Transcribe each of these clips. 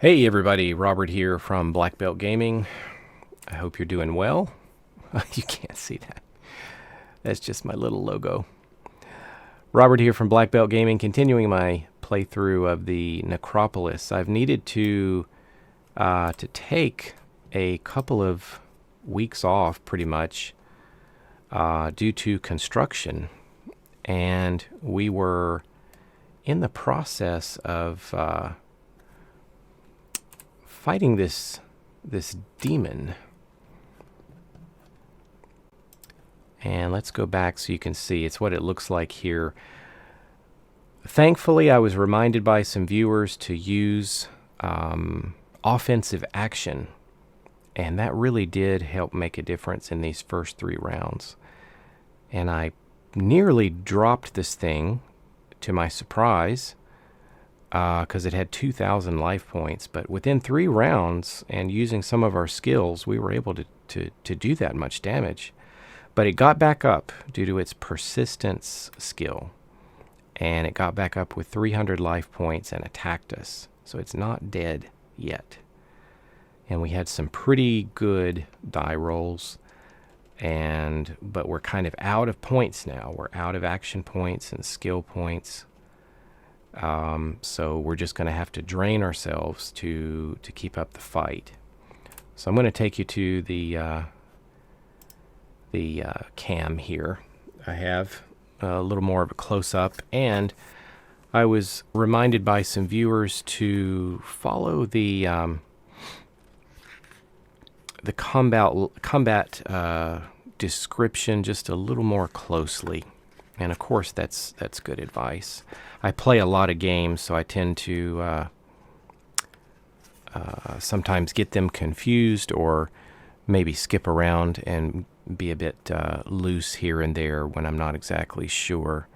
Hey everybody, Robert here from blackbeltgaming. I hope you're doing well. You can't see that. That's just my little logo. Robert here from blackbeltgaming, continuing my playthrough of the Necropolis. I've needed to take a couple of weeks off, pretty much, due to construction, and we were in the process of fighting this demon. And let's go back so you can see. It's what it looks like here. Thankfully, I was reminded by some viewers to use offensive action. And that really did help make a difference in these first 3 rounds. And I nearly dropped this thing, to my surprise, because it had 2,000 life points. But within 3 rounds, and using some of our skills, we were able to do that much damage. But it got back up due to its persistence skill. And it got back up with 300 life points and attacked us. So it's not dead yet. And we had some pretty good die rolls. But we're kind of out of points now. We're out of action points and skill points. So we're just going to have to drain ourselves to keep up the fight. So I'm going to take you to the cam here. I have a little more of a close-up, and I was reminded by some viewers to follow the combat description just a little more closely. And of course, that's good advice. I play a lot of games, so I tend to sometimes get them confused, or maybe skip around and be a bit loose here and there when I'm not exactly sure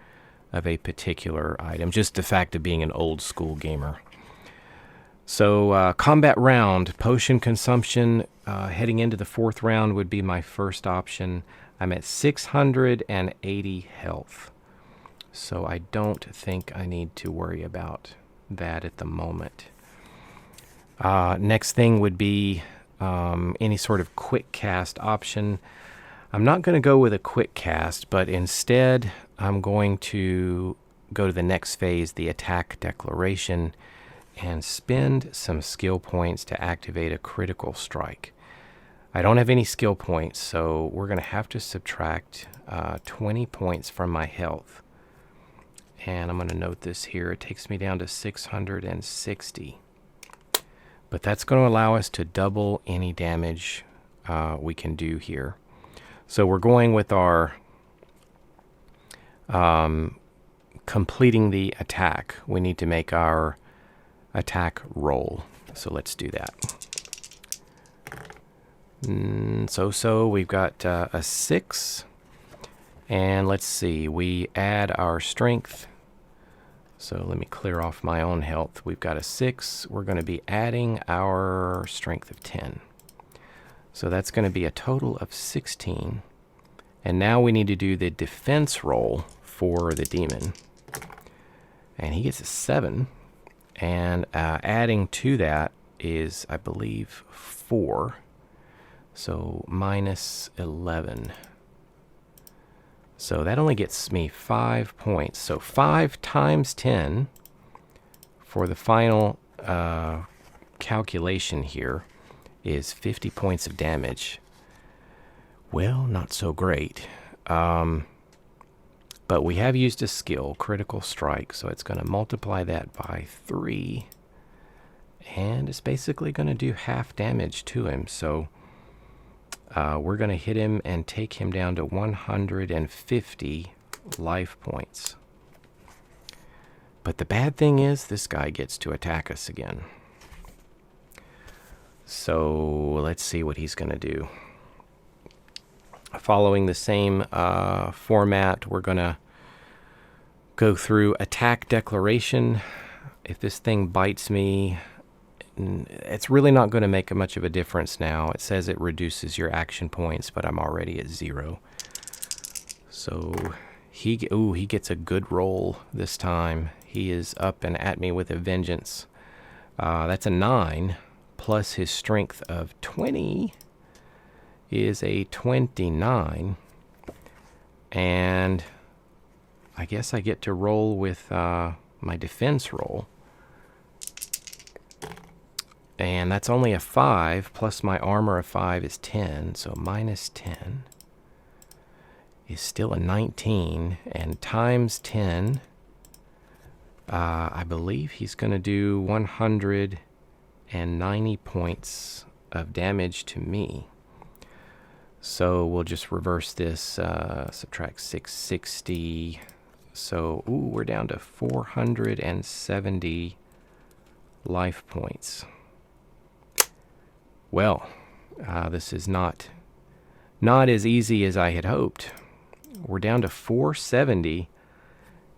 of a particular item. Just the fact of being an old school gamer. So combat round, potion consumption, heading into the 4th round would be my first option. I'm at 680 health, so I don't think I need to worry about that at the moment. Next thing would be any sort of quick cast option. I'm not going to go with a quick cast, but instead I'm going to go to the next phase, the attack declaration, and spend some skill points to activate a critical strike. I don't have any skill points, so we're going to have to subtract 20 points from my health. And I'm going to note this here. It takes me down to 660. But that's going to allow us to double any damage we can do here. So we're going with our completing the attack. We need to make our attack roll. So let's do that. So we've got a 6. And let's see, we add our strength. So let me clear off my own health. We've got a 6. We're going to be adding our strength of 10. So that's going to be a total of 16. And now we need to do the defense roll for the demon. And he gets a 7. And adding to that is, I believe, 4. So minus 11. So that only gets me 5 points. So 5 times 10 for the final calculation here is 50 points of damage. Well, not so great. But we have used a skill, critical strike, so it's going to multiply that by 3. And it's basically going to do half damage to him. So we're going to hit him and take him down to 150 life points. But the bad thing is, this guy gets to attack us again. So let's see what he's going to do. Following the same format, we're going to go through attack declaration. If this thing bites me, it's really not going to make much of a difference now. It says it reduces your action points, but I'm already at 0. So he gets a good roll this time. He is up and at me with a vengeance. That's a 9, plus his strength of 20 is a 29. And I guess I get to roll with my defense roll. And that's only a 5, plus my armor of 5 is 10, so minus 10 is still a 19, and times 10, I believe he's going to do 190 points of damage to me. So we'll just reverse this, subtract 660, so we're down to 470 life points. Well, this is not as easy as I had hoped. We're down to 470,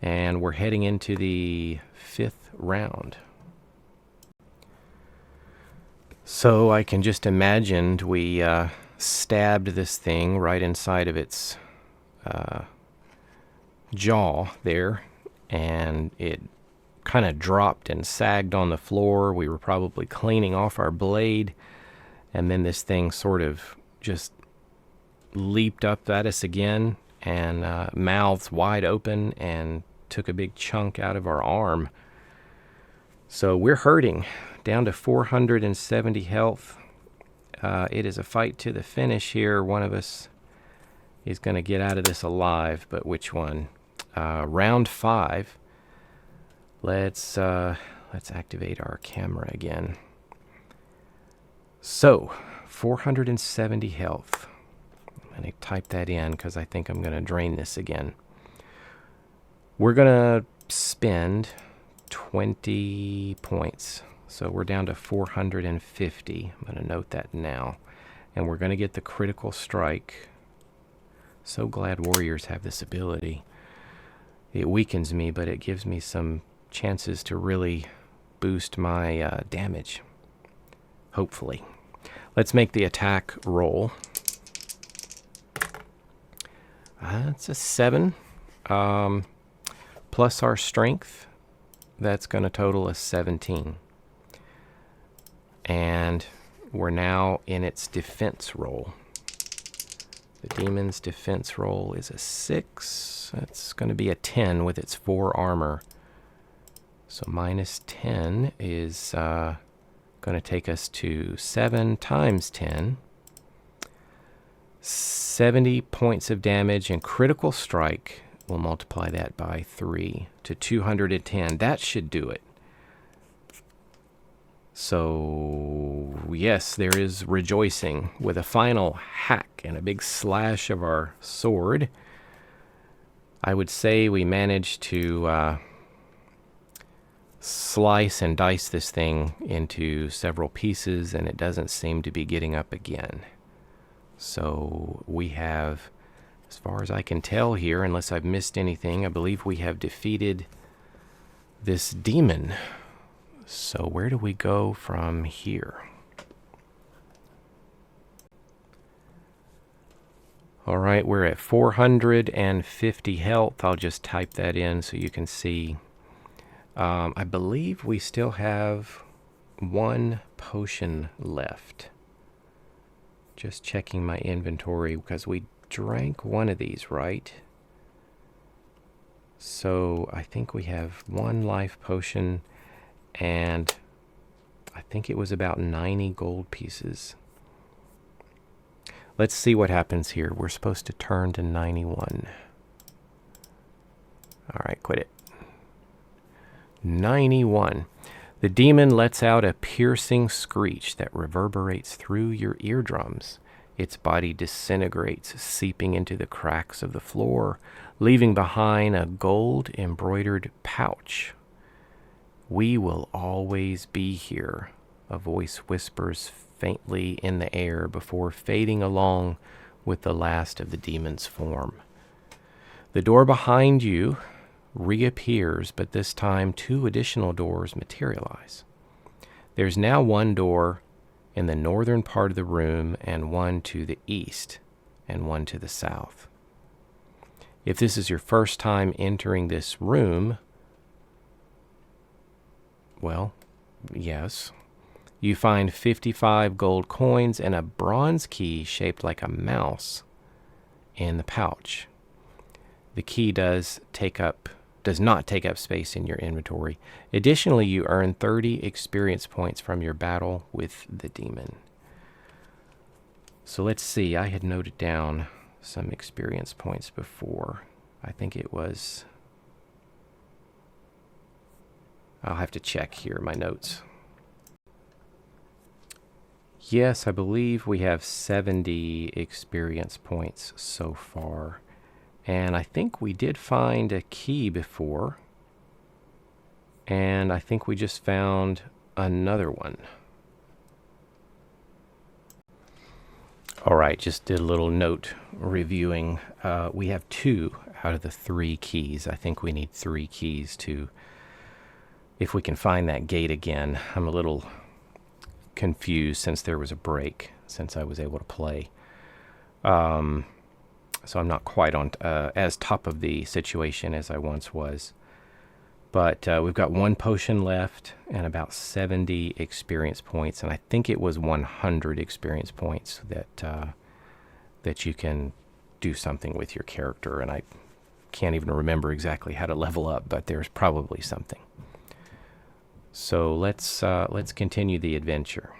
and we're heading into the 5th round. So I can just imagine we stabbed this thing right inside of its jaw there, and it kind of dropped and sagged on the floor. We were probably cleaning off our blade, and then this thing sort of just leaped up at us again, and mouths wide open, and took a big chunk out of our arm. So we're hurting, down to 470 health. It is a fight to the finish here. One of us is going to get out of this alive, but which one? Round 5. Let's activate our camera again. So 470 health. I'm going to type that in because I think I'm going to drain this again. We're going to spend 20 points. So we're down to 450. I'm going to note that now. And we're going to get the critical strike. So glad warriors have this ability. It weakens me, but it gives me some chances to really boost my damage. Hopefully. Let's make the attack roll. It's a 7. Plus our strength, that's going to total a 17. And we're now in its defense roll. The demon's defense roll is a 6. That's going to be a 10 with its 4 armor. So minus 10 is going to take us to 7 times 10. 70 points of damage, and critical strike, we'll multiply that by 3 to 210. That should do it. So yes, there is rejoicing with a final hack and a big slash of our sword. I would say we managed to slice and dice this thing into several pieces, and it doesn't seem to be getting up again. So we have, as far as I can tell here, unless I've missed anything, I believe we have defeated this demon. So where do we go from here? All right, we're at 450 health. I'll just type that in so you can see. I believe we still have 1 potion left. Just checking my inventory because we drank one of these, right? So I think we have 1 life potion, and I think it was about 90 gold pieces. Let's see what happens here. We're supposed to turn to 91. All right, quit it. 91. The demon lets out a piercing screech that reverberates through your eardrums. Its body disintegrates, seeping into the cracks of the floor, leaving behind a gold-embroidered pouch. "We will always be here," a voice whispers faintly in the air before fading along with the last of the demon's form. The door behind you reappears, but this time 2 additional doors materialize. There's now 1 door in the northern part of the room, and 1 to the east, and 1 to the south. If this is your first time entering this room, well, Yes. You find 55 gold coins and a bronze key shaped like a mouse in the pouch. The key does not take up space in your inventory. Additionally, you earn 30 experience points from your battle with the demon. So let's see. I had noted down some experience points before. I think it was... I'll have to check here my notes. Yes, I believe we have 70 experience points so far. And I think we did find a key before. And I think we just found another one. All right, just did a little note reviewing. We have 2 out of the 3 keys. I think we need 3 keys to, if we can find that gate again. I'm a little confused since there was a break, since I was able to play. So I'm not quite on as top of the situation as I once was. But we've got 1 potion left and about 70 experience points. And I think it was 100 experience points that you can do something with your character. And I can't even remember exactly how to level up, but there's probably something. So let's continue the adventure.